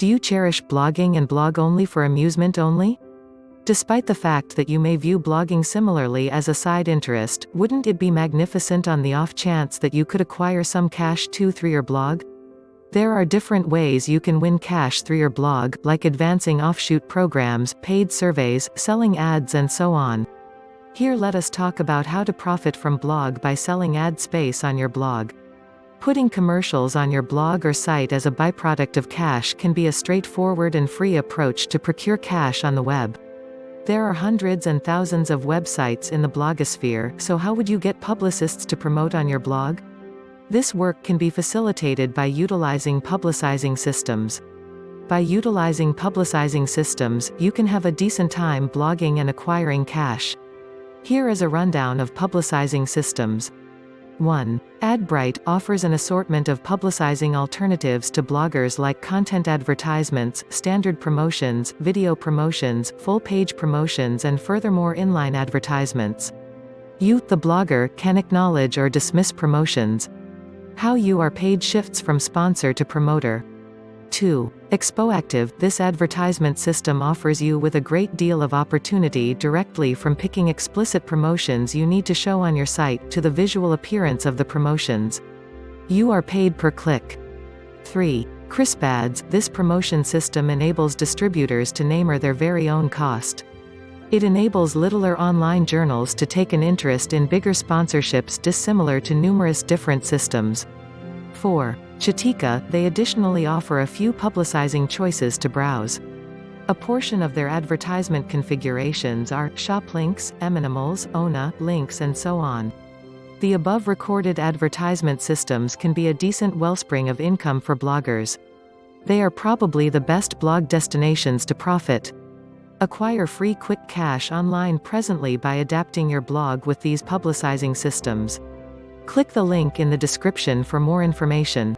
Do you cherish blogging and blog only for amusement only? Despite the fact that you may view blogging similarly as a side interest, wouldn't it be magnificent on the off chance that you could acquire some cash too through your blog? There are different ways you can win cash through your blog, like advancing offshoot programs, paid surveys, selling ads and so on. Here let us talk about how to profit from blog by selling ad space on your blog. Putting commercials on your blog or site as a byproduct of cash can be a straightforward and free approach to procure cash on the web. There are hundreds and thousands of websites in the blogosphere, so how would you get publicists to promote on your blog? This work can be facilitated by utilizing publicizing systems. By utilizing publicizing systems, you can have a decent time blogging and acquiring cash. Here is a rundown of publicizing systems. 1. AdBright offers an assortment of publicizing alternatives to bloggers like content advertisements, standard promotions, video promotions, full-page promotions and furthermore inline advertisements. You, the blogger, can acknowledge or dismiss promotions. How you are paid shifts from sponsor to promoter. 2. ExpoActive. This advertisement system offers you with a great deal of opportunity directly from picking explicit promotions you need to show on your site to the visual appearance of the promotions. You are paid per click. 3. CrispAds. This promotion system enables distributors to name their very own cost. It enables littler online journals to take an interest in bigger sponsorships dissimilar to numerous different systems. 4. Chitika. They additionally offer a few publicizing choices to browse. A portion of their advertisement configurations are shop links, Eminimals, ONA, links and so on. The above recorded advertisement systems can be a decent wellspring of income for bloggers. They are probably the best blog destinations to profit. Acquire free quick cash online presently by adapting your blog with these publicizing systems. Click the link in the description for more information.